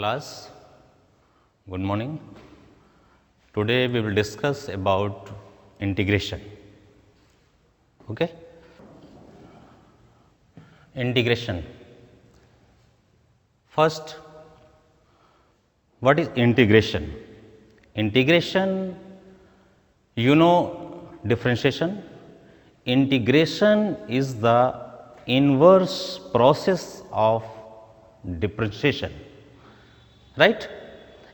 class. Good morning. Today we will discuss about integration. Okay? Integration. First, what is integration? Integration, you know differentiation. Integration is the inverse process of differentiation, right?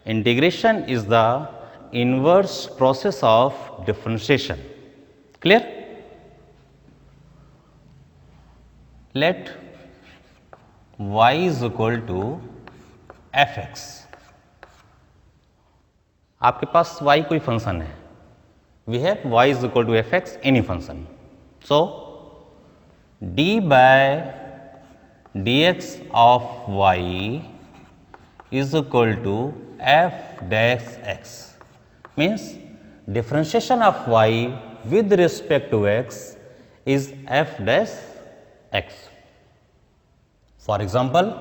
Integration is the inverse process of differentiation. Clear? Let y is equal to f(x). आपके पास y कोई function है, we have y is equal to f(x) any function. So d by dx of y is equal to f dash x, means differentiation of y with respect to x is f dash x. For example,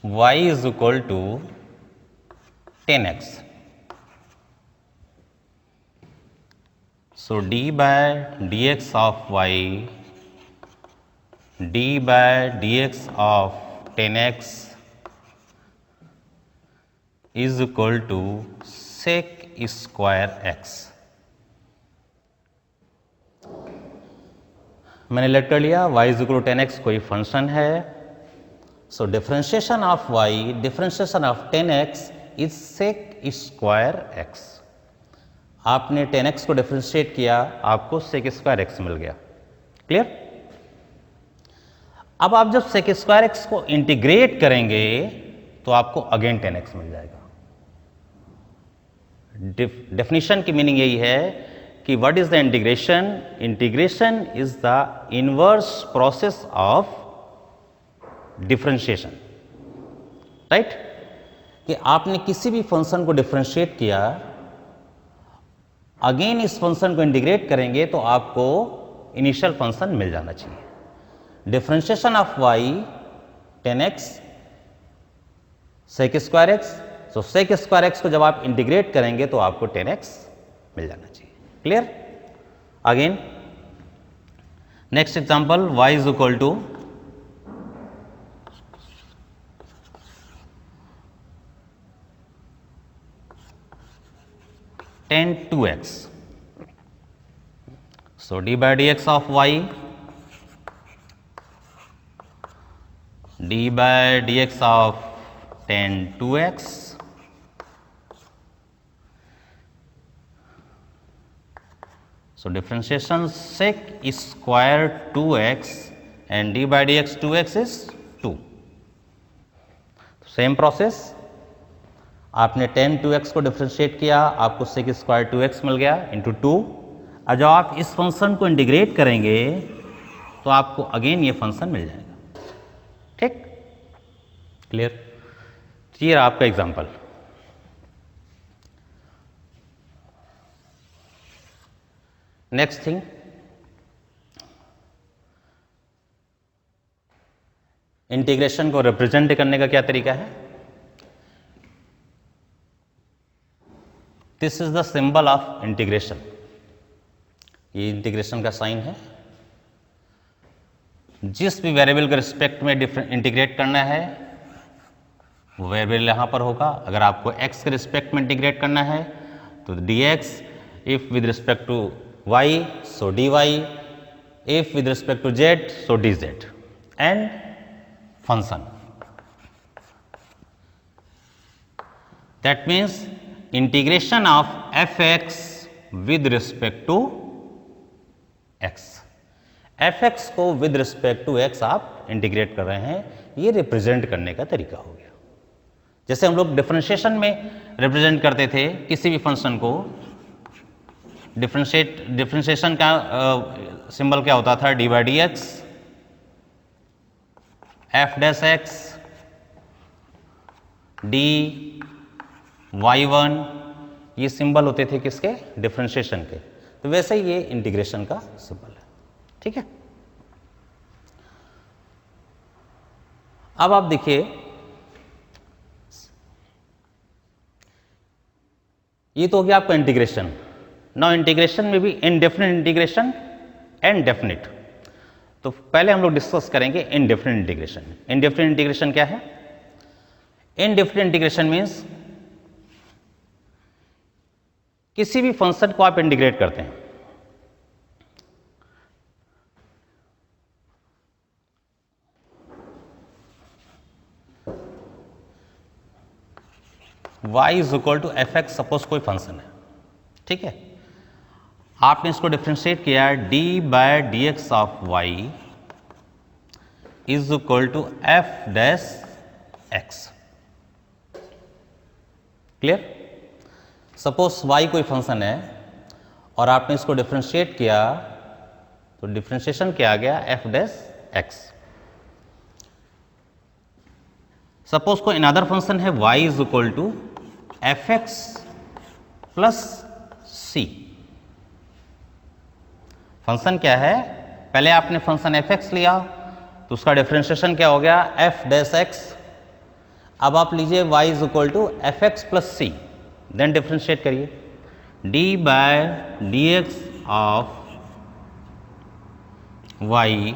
y is equal to 10x. So d by dx of y, d by dx of 10x is equal to sec square x. मैंने late कर लिया y is equal to 10x कोई function है. So differentiation of y, differentiation of 10x is sec square x. आपने 10x को differentiate किया, आपको sec square x मिल गया. क्लियर? अब आप जब sec square x को इंटीग्रेट करेंगे तो आपको अगेन 10x मिल जाएगा. डेफिनेशन की मीनिंग यही है कि what is the integration? Integration is the inverse process of differentiation. Right? कि आपने किसी भी फंक्शन को डिफरेंशिएट किया, अगेन इस फंक्शन को इंटीग्रेट करेंगे तो आपको इनिशियल फंक्शन मिल जाना चाहिए. Differentiation of y 10x sec square x. So sec square x को जब आप इंटीग्रेट करेंगे तो आपको 10x मिल जाना चाहिए. Clear? Again next example, y is equal to 10 2x. So d by dx of y, d by dx of 10 2x so differentiation sec square 2x and d by dx 2x is 2. Same process, आपने 10 2x को differentiate किया, आपको sec square 2x मिल गया into 2. और जब आप इस function को इंटीग्रेट करेंगे तो आपको अगेन ये फंक्शन मिल जाएगा. ठीक? क्लियर? ये आपका एग्जांपल. नेक्स्ट थिंग, इंटीग्रेशन को रिप्रेजेंट करने का क्या तरीका है? This is the symbol of integration. ये इंटीग्रेशन का साइन है. जिस भी वेरिएबल के रिस्पेक्ट में इंटीग्रेट करना है वो वेरिएबल यहां पर होगा. अगर आपको x के रिस्पेक्ट में इंटीग्रेट करना है तो dx, if with respect to y so dy, if with respect to z so dz, and function. That means integration of f(x) with respect to x. f(x) को with respect to x आप integrate कर रहे हैं, ये represent करने का तरीका हो गया. जैसे हम लोग डिफरेंशिएशन में रिप्रेजेंट करते थे किसी भी फंक्शन को, डिफरेंशिएशन का सिंबल क्या होता था? D by D x F dash x D y1, ये सिंबल होते थे किसके? डिफरेंशिएशन के. तो वैसे ही ये इंटीग्रेशन का सिंबल है. ठीक है? अब आप देखिए, ये तो हो गया आपका इंटीग्रेशन। नाउ इंटीग्रेशन में भी इनडेफिनिट इंटीग्रेशन एंड डेफिनिट। तो पहले हम लोग डिस्कस करेंगे इनडेफिनिट इंटीग्रेशन। इनडेफिनिट इंटीग्रेशन क्या है? इनडेफिनिट इंटीग्रेशन मीन्स किसी भी फंक्शन को आप इंटीग्रेट करते हैं, y is equal to f x, suppose कोई फंक्शन है, ठीक है, आपने इसको डिफ्रेंशिएट किया d by d x of y is equal to f dash x. Clear? Suppose y कोई फंक्शन है और आपने इसको डिफ्रेंशिएट किया, तो डिफ्रेंशिएशन क्या आ गया? F dash x. सपोज कोई अनदर फंक्शन है y is equal to f x plus c. Function क्या है? पहले आपने फंक्शन एफ एक्स लिया तो उसका डिफ्रेंशिएशन क्या हो गया? F dash x. अब आप लीजिए y is equal to f x plus c, then differentiate करिए d by d x of y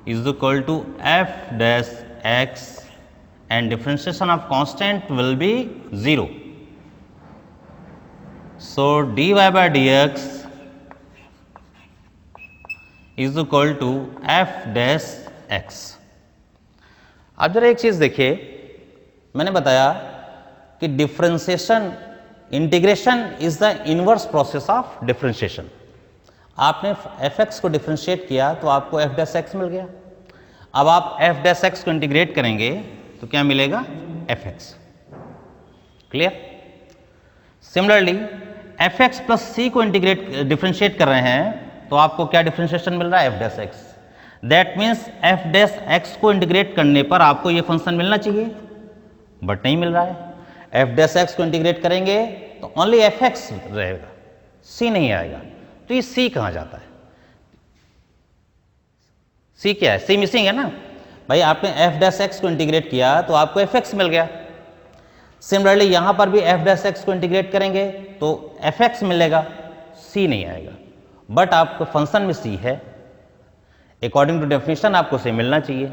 is equal to f dash x and differentiation of constant will be 0. So dy by dx is equal to f dash x. अब जरा एक चीज देखिए, मैंने बताया कि differentiation, integration is the inverse process of differentiation. आपने F x को डिफरेंशिएट किया तो आपको एफ डैश एक्स मिल गया। अब आप एफ डैश एक्स को इंटीग्रेट करेंगे तो क्या मिलेगा? F X. Clear? Similarly F x plus C को इंटीग्रेट डिफरेंशिएट कर रहे हैं तो आपको क्या डिफरेंशिएशन मिल रहा है? F dash x. That means F dash X को इंटीग्रेट करने पर आपको ये फंक्शन मिलना चाहिए, बट नहीं मिल रहा है। एफ डैश एक्स को इंटीग्रेट करेंगे तो ओनली एफ एक्स रहेगा, सी नहीं आएगा। तो ये सी कहाँ जाता है? सी क्या है? सी मिसिंग है ना भाई। आपने एफ डैश एक्स को इंटीग्रेट किया तो आपको एफ एक्स मिल गया। सिमिलरली यहां पर भी एफ डैश एक्स को इंटीग्रेट करेंगे तो एफ एक्स मिलेगा, सी नहीं आएगा। बट आपको फंक्शन में सी है, अकॉर्डिंग टू डेफिनेशन आपको सी मिलना चाहिए।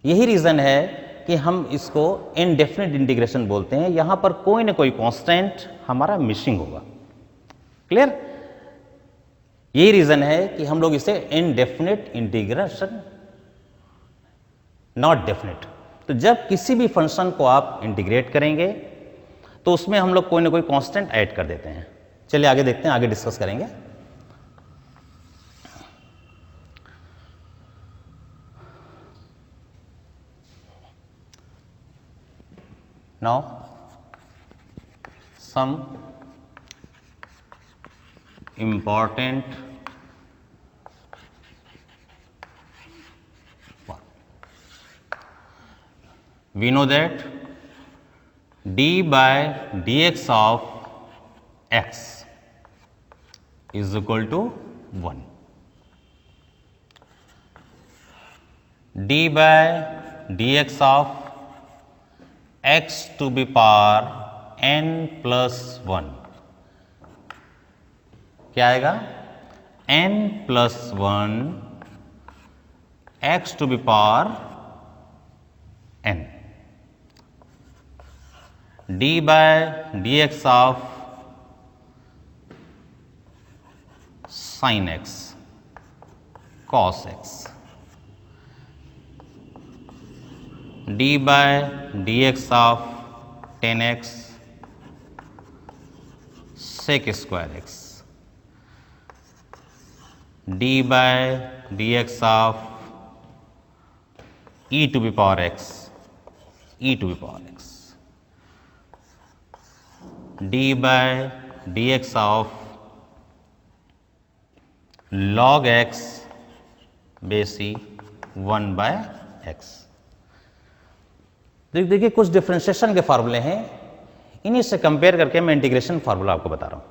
यही रीजन है कि हम इसको इनडेफिनिट इंटीग्रेशन बोलते हैं। यहां पर कोई ना कोई कांस्टेंट हमारा मिसिंग होगा। क्लियर? यही रीजन है कि हम लोग इसे इनडेफिनिट इंटीग्रेशन, नॉट डेफिनिट। तो जब किसी भी फंक्शन को आप इंटीग्रेट करेंगे तो उसमें हम लोग कोई ना कोई कांस्टेंट ऐड कर देते हैं। चलिए आगे देखते हैं, आगे डिस्कस करेंगे। Now some important we know that d by dx of x is equal to 1. d by dx of x to the power n plus 1 क्या आएगा? n plus 1 x to the power n। d by dx of sin x cos x, d by dx of tan x sec square x, d by dx of e to the power x, e to the power x, d by dx of log x base 1 by x। देखिए कुछ differentiation के फार्मूले हैं, इन्हीं से compare करके मैं integration formula आपको बता रहा हूं।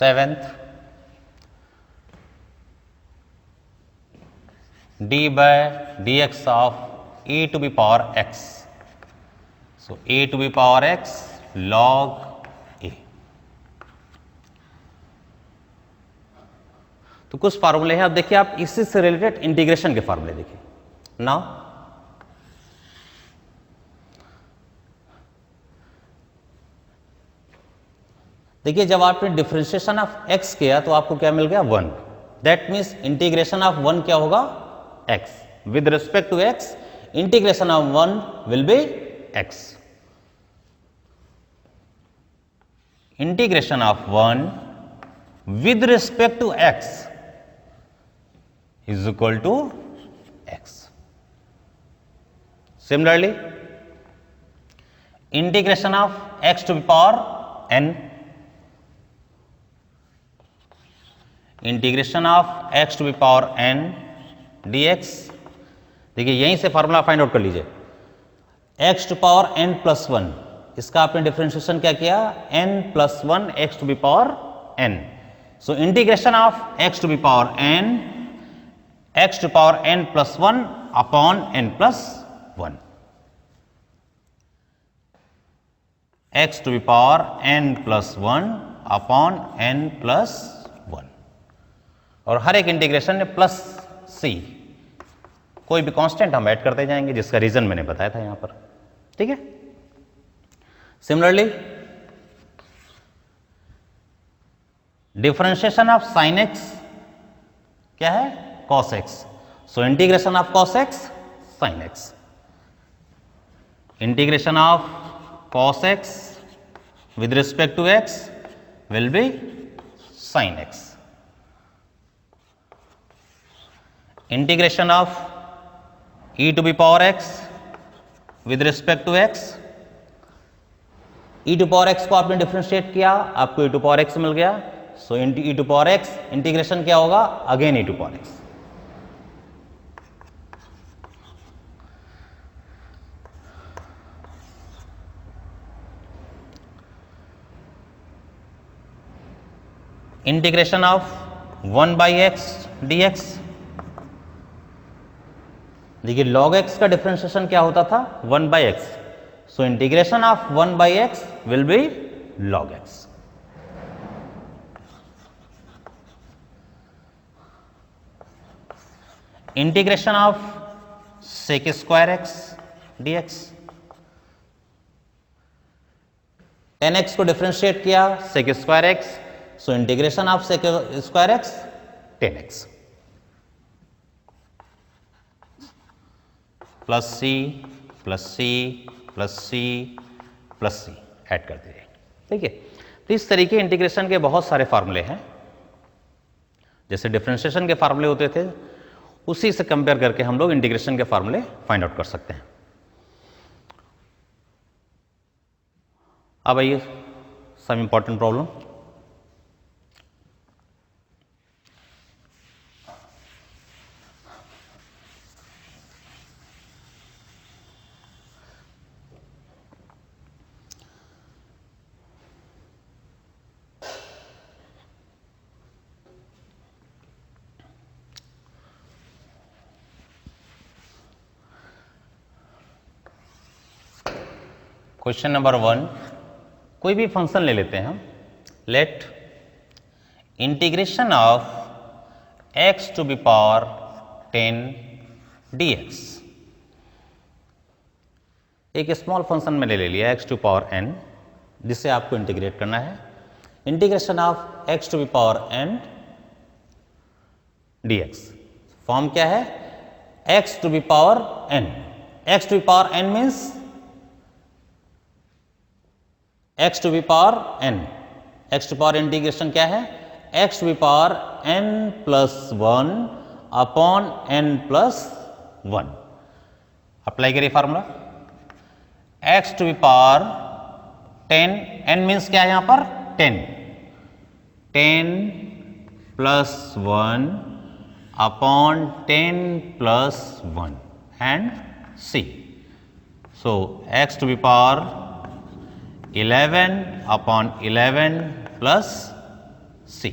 7th d by dx of e to the power x. So e to the power x log a. तो कुछ फार्मूले हैं, अब देखिए आप इसी से रिलेटेड इंटीग्रेशन के फार्मूले देखिए. नाउ देखिए जब आपने डिफरेंशिएशन ऑफ x किया तो आपको क्या मिल गया 1. दैट मीन्स इंटीग्रेशन ऑफ 1 क्या होगा x. With respect to x integration of 1 will be x. Integration of 1 with respect to x is equal to x. Similarly, integration of x to the power n, integration of x to the power n dx. देखिए यहीं से formula find out कर लीजिए. x to power n plus 1, इसका आपने differentiation क्या किया n plus 1 x to the power n. So integration of x to the power n, x to power n plus 1 upon n plus 1. x to the power n plus 1 upon n plus 1. और हर एक integration में plus c, कोई भी constant हम add करते जाएंगे जिसका reason मैंने बताया था यहां पर. ठीक है. Similarly differentiation of sine x क्या है cos x. So integration of cos x sin x. Integration of cos x with respect to x will be sin x. Integration of e to the power x with respect to x. e to power x को आपने differentiate किया, आपको e to power x मिल गया. So e to power x integration क्या होगा again e to power x. Integration of 1 by x dx. देखिए log x का differentiation क्या होता था 1 by x. So integration of 1 by x will be log x. Integration of sec square x dx. 10x को differentiate किया sec square x. So integration of sec square x 10x plus c plus c plus c plus c add कर दीजिए. ठीक है. तो इस तरीके integration के बहुत सारे फार्मूले हैं. जैसे डिफरेंशिएशन के फार्मूले होते थे उसी से कंपेयर करके हम लोग इंटीग्रेशन के फार्मूले फाइंड आउट कर सकते हैं. अब आइए some important problem. Question number 1, कोई भी फंक्शन ले लेते हैं हम. Let integration of x to be power 10 dx. एक स्मॉल फंक्शन मैंने ले लिया x टू पावर n जिसे आपको इंटीग्रेट करना है. Integration of x to be power n dx. Form क्या है x to be power n. x to be power n means x to be power n. x to power integration क्या है x to be power n plus 1 upon n plus 1. Apply करिए formula. x to be power 10, n means क्या है यहां पर 10. 10 plus 1 upon 10 plus 1 and c. So x to be power 11 upon 11 plus c.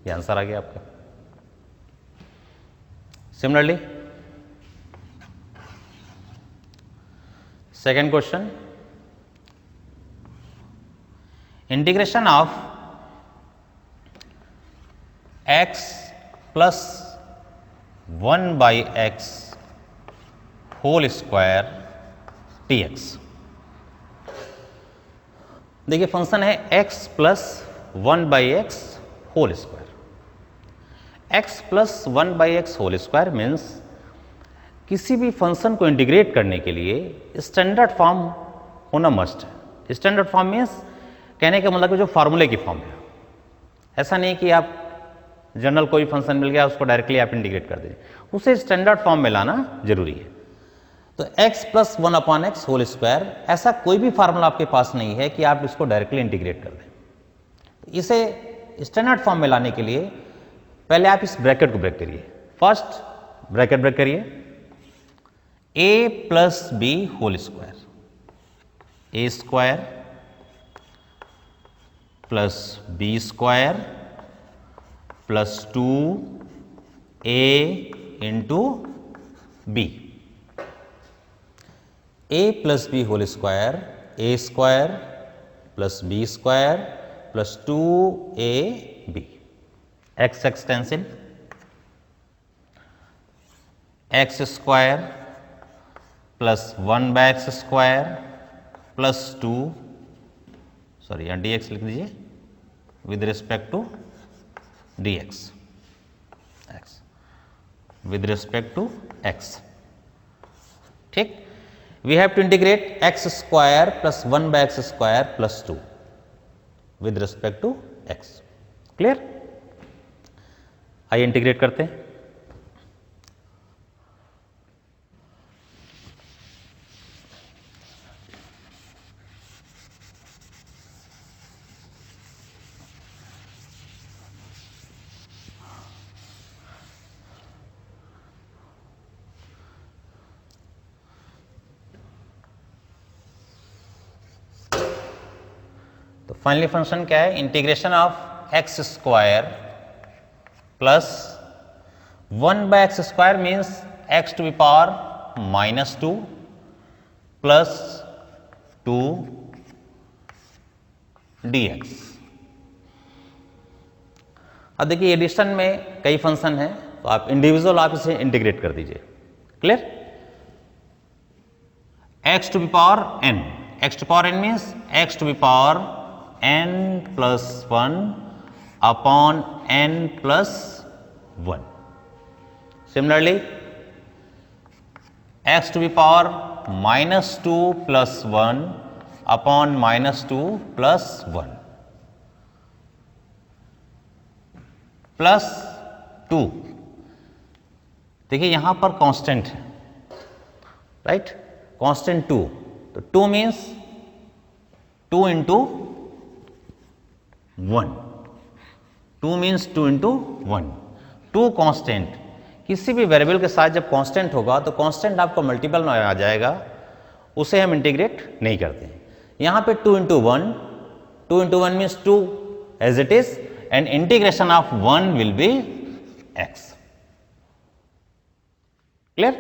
ये answer आ गया आपका। Similarly second question, integration of x plus 1 by x whole square dx। देखिए function है x plus 1 by x whole square. x plus 1 by x whole square means किसी भी function को integrate करने के लिए स्टैंडर्ड फॉर्म होना मस्ट है। स्टैंडर्ड फॉर्म मीन्स कहने का मतलब जो फॉर्मूले की फॉर्म है। ऐसा नहीं कि आप जनरल कोई फंक्शन मिल गया उसको डायरेक्टली आप इंटीग्रेट कर दें, उसे स्टैंडर्ड फॉर्म में लाना जरूरी है। तो x plus 1 upon x whole square, ऐसा कोई भी फार्मूला आपके पास नहीं है कि आप इसको डायरेक्टली इंटीग्रेट कर दें। इसे स्टैंडर्ड फॉर्म में लाने के लिए पहले आप इस ब्रैकेट को ब्रेक करिए। फर्स्ट ब्रैकेट ब्रेक करिए, a plus b whole square, a square plus b square plus 2a into b. a plus b whole square, a square plus b square plus 2ab। X x cancel, x square plus 1 by x square plus 2, sorry यहाँ dx लिख दीजिए with respect to dx, x with respect to x। ठीक, we have to integrate x square plus 1 by x square plus 2 with respect to x। Clear? आइए integrate करते हैं। तो finally function क्या है, integration of x square plus 1 by x square means x to be power -2 plus 2 dx। अब देखिए addition में कई फंक्शन हैं तो आप इंडिविजुअल आप इसे इंटीग्रेट कर दीजिए। Clear? X to be power n, x to power n means x to be power n plus 1 upon n plus 1। Similarly x to be power -2 plus 1 upon -2 plus 1 plus 2। देखिए यहां पर constant है, right? Constant 2, तो 2 means 2 into 1, 2 means 2 into 1। 2 constant, किसी भी variable के साथ जब कांस्टेंट होगा तो कांस्टेंट आपको मल्टीपल में आ जाएगा, उसे हम इंटीग्रेट नहीं करते हैं। यहां पे 2 into 1, 2 into 1 means 2 as it is, and integration of 1 will be x। Clear?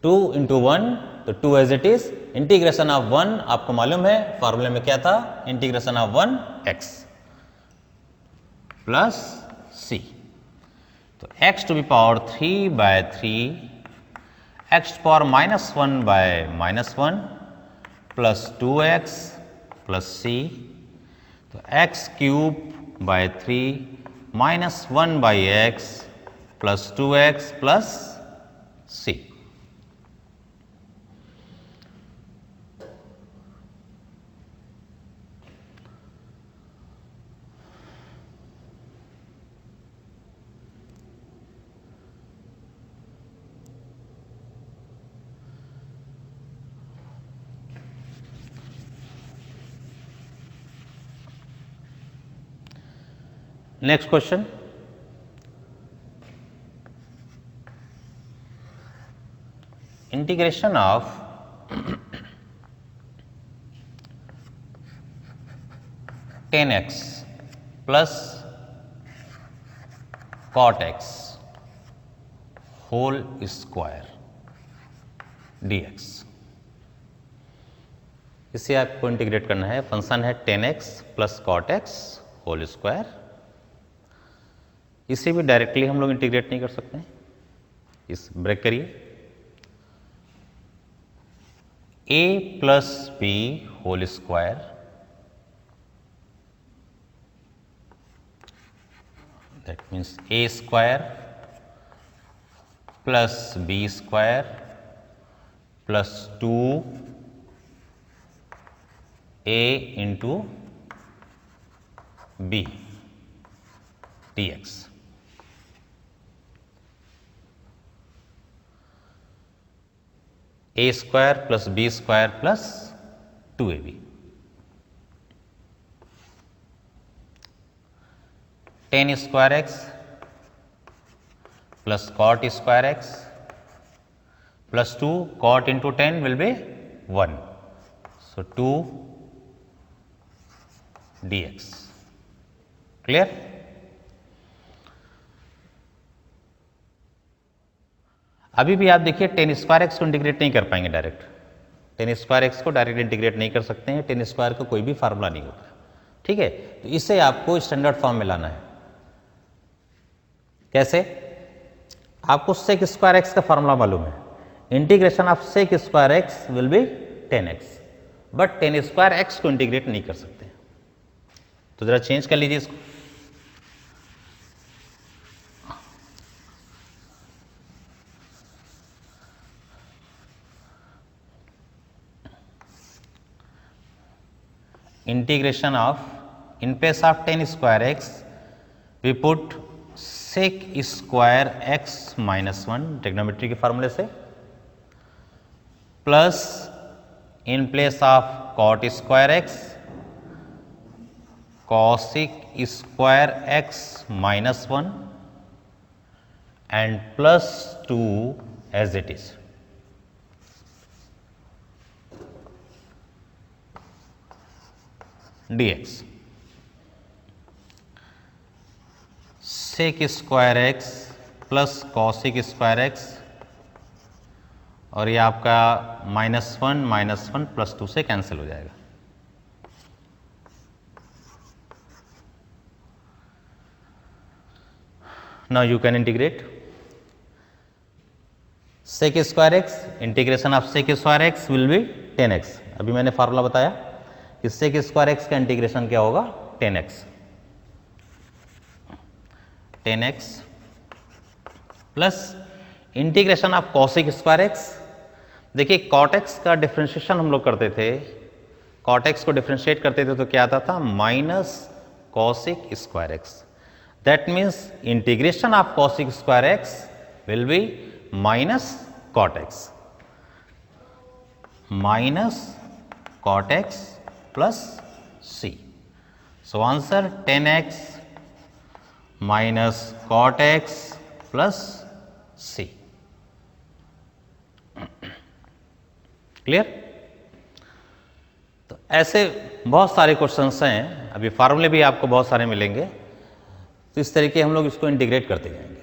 2 into 1 तो 2 as it is, integration of 1 आपको मालूम है फॉर्मूले में क्या था, integration of 1 x plus c। तो x to be power 3 by 3, x to power -1 by -1 plus 2x plus c। तो x cube by 3 -1 by x plus 2x plus c। Next question, integration of 10x plus cot x whole square dx। इसे आपको integrate करना है। Function है 10x plus cot x whole square. इसे भी directly हम लोग इंटीग्रेट नहीं कर सकते हैं। इस ब्रेक करिए, a plus b whole square that means a square plus b square plus 2a into b dx। a square plus b square plus 2ab। 10 square x plus cot square x plus 2 cot into 10 will be 1. So 2 dx. Clear? अभी भी आप देखिए 10 square x को integrate नहीं कर पाएंगे direct. 10 square x को direct integrate नहीं कर सकते हैं। 10 स्क्वायर का कोई भी फार्मूला नहीं होता, ठीक है। तो इसे आपको स्टैंडर्ड फॉर्म में लाना है। कैसे? आपको सेक स्क्वायर एक्स का फार्मूला मालूम है। Integration of sec square x will be 10x, but 10 square x को इंटीग्रेट नहीं कर सकते। तो जरा चेंज कर लीजिए इसको। Integration of, in place of 10 square x we put sec square x minus 1 trigonometry के फार्मूले से, plus in place of cot square x cosec square x minus 1 and plus 2 as it is. dx sec square x plus cosec square x, और ये आपका -1 plus 2 से cancel हो जाएगा। Now you can integrate sec square x, integration of sec square x will be 10x। अभी मैंने formula बताया कि सेक स्क्वायर एक्स का इंटीग्रेशन क्या होगा, 10x। 10x plus integration of cosec square x. देखिए कॉट एक्स का डिफ्रेंशिएशन हम लोग करते थे, कॉट एक्स को डिफ्रेंशिएट करते थे तो क्या आता था, minus cosec square x. That means integration of cosec square x will be minus cot x, minus cot x plus c। So answer 10x minus cot x plus c। Clear? तो ऐसे बहुत सारे क्वेश्चंस हैं, अभी फार्मूले भी आपको बहुत सारे मिलेंगे। तो इस तरीके हम लोग इसको इंटीग्रेट करते जाएंगे।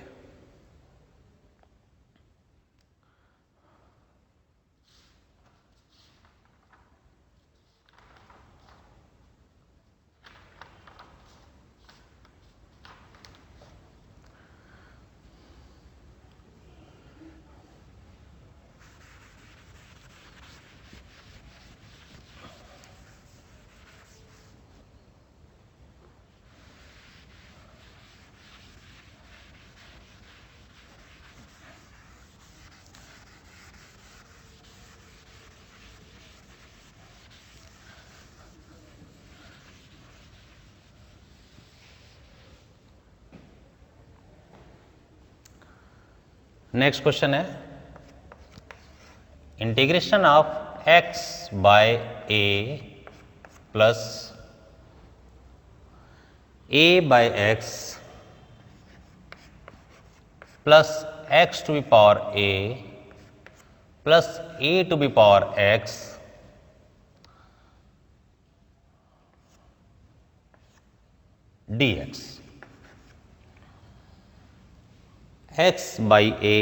नेक्स्ट क्वेश्चन है integration of x by a plus a by x plus x to be power a plus a to be power x dx x by a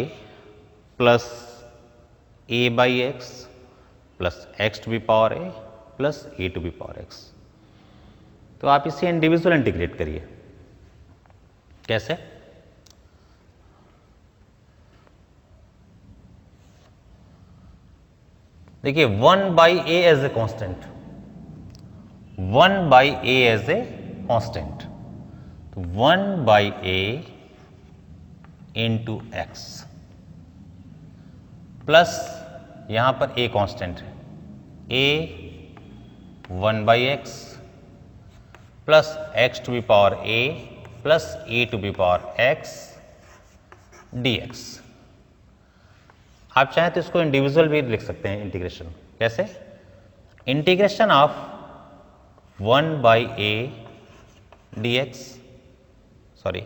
plus a by x plus x to be power a plus a to be power x। तो आप इसे individual integrate करिए। कैसे? देखिए 1 by a as a constant, 1 by a as a constant, तो 1 by a into x plus यहां पर a constant है, a 1 by x plus x to be power a plus a to be power x d x. आप चाहें तो इसको individual भी लिख सकते हैं इंटीग्रेशन। कैसे? Integration of 1 by a d x, sorry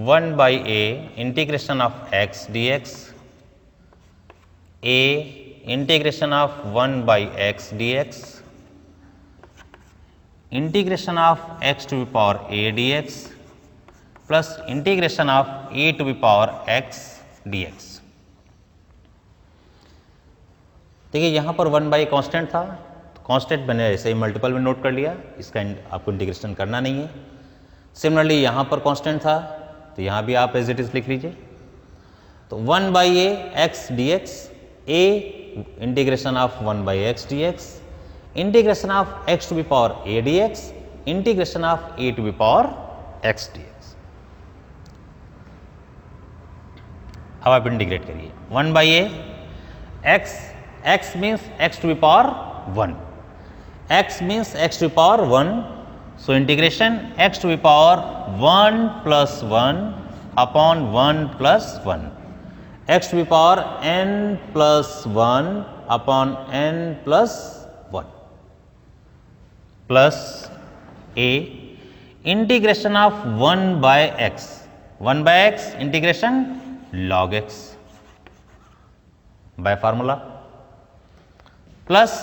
1 by a integration of x d x, a integration of 1 by x d x, integration of x to be power a d x plus integration of a to be power x d x. देखिए यहां पर 1 by constant था, तो constant मैंने ऐसे ही multiple में note कर लिया, इसका आपको इंटीग्रेशन करना नहीं है। सिमिलरली यहां पर कांस्टेंट था, तो यहां भी आप एज इट इज लिख लीजिए। तो 1 by a x d x, a integration of 1 by x d x, integration of x to be power a d x, integration of a to be power x d x. अब आप integrate करिए 1 by a x, x means x to be power 1, x means x to be power 1, so integration x to be power 1 plus 1 upon 1 plus 1, x to be power n plus 1 upon n plus 1 plus a integration of 1 by x, 1 by x integration log x by formula plus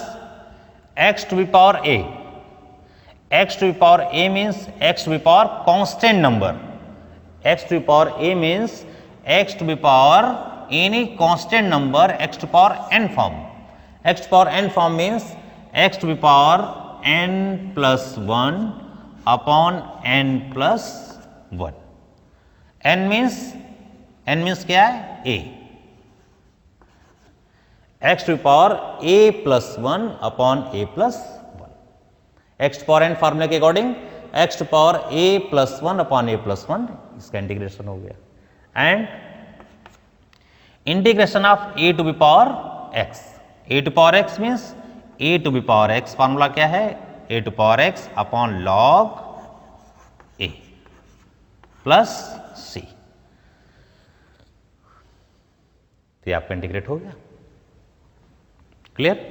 x to be power a, x to be power a means x to be power constant number, x to be power a means x to be power any constant number x to power n form, x to power n form means x to be power n plus 1 upon n plus 1, n means क्या है? a, x to power a plus 1 upon a plus 1, x to power n फार्मूले के according x to power a plus 1 upon a plus 1, इसका integration हो गया। And integration of a to be power x, a to power x means a to be power x formula क्या है? a to power x upon log a plus c। तो ये आपका integrate हो गया। Clear?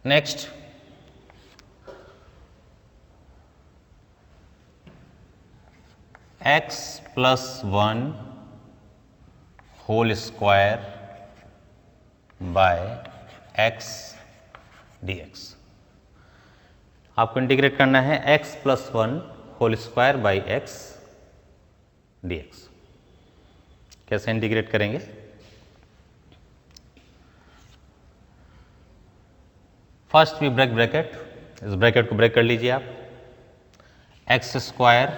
Next x plus 1 whole square by x dx। आपको integrate करना है x plus 1 whole square by x dx। कैसे इंटीग्रेट करेंगे? फर्स्ट वी ब्रेक ब्रैकेट, इस ब्रैकेट को ब्रेक कर लीजिए आप। X square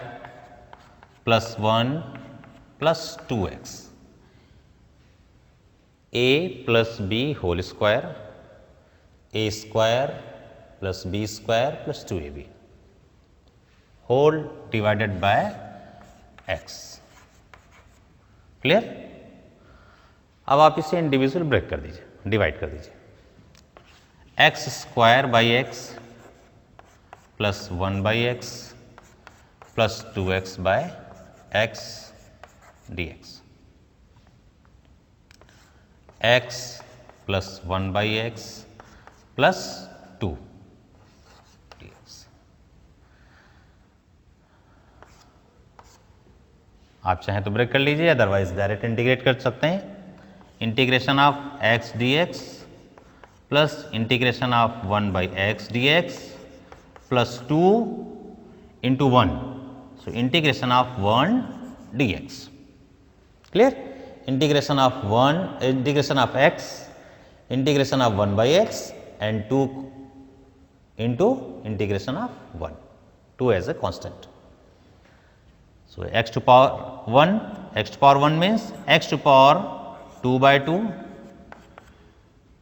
plus 1 plus 2x, a plus b whole square, a square plus b square plus 2ab whole divided by x. Clear? अब आप इसे इंडिविजुअल ब्रेक कर दीजिए, डिवाइड कर दीजिए। X square by x plus 1 by x plus 2x by x d x. X plus 1 by x plus 2 d x. आप चाहें तो ब्रेक कर लीजिए, अदरवाइज डायरेक्ट इंटीग्रेट कर सकते हैं। Integration of x d x plus integration of 1 by x d x plus 2 into 1, so integration of 1 d x. Clear? Integration of 1, integration of x, integration of 1 by x and 2 into integration of 1, 2 as a constant. So, x to power 1, x to power 1 means x to power 2 by 2,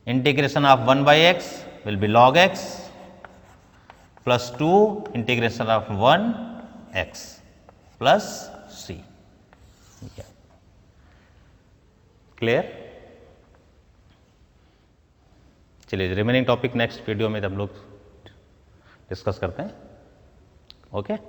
integration of 1 by x will be log x plus 2 integration of 1 x plus c. Yeah. Clear? चलिए remaining topic next video में हम लोग discuss करते हैं। Okay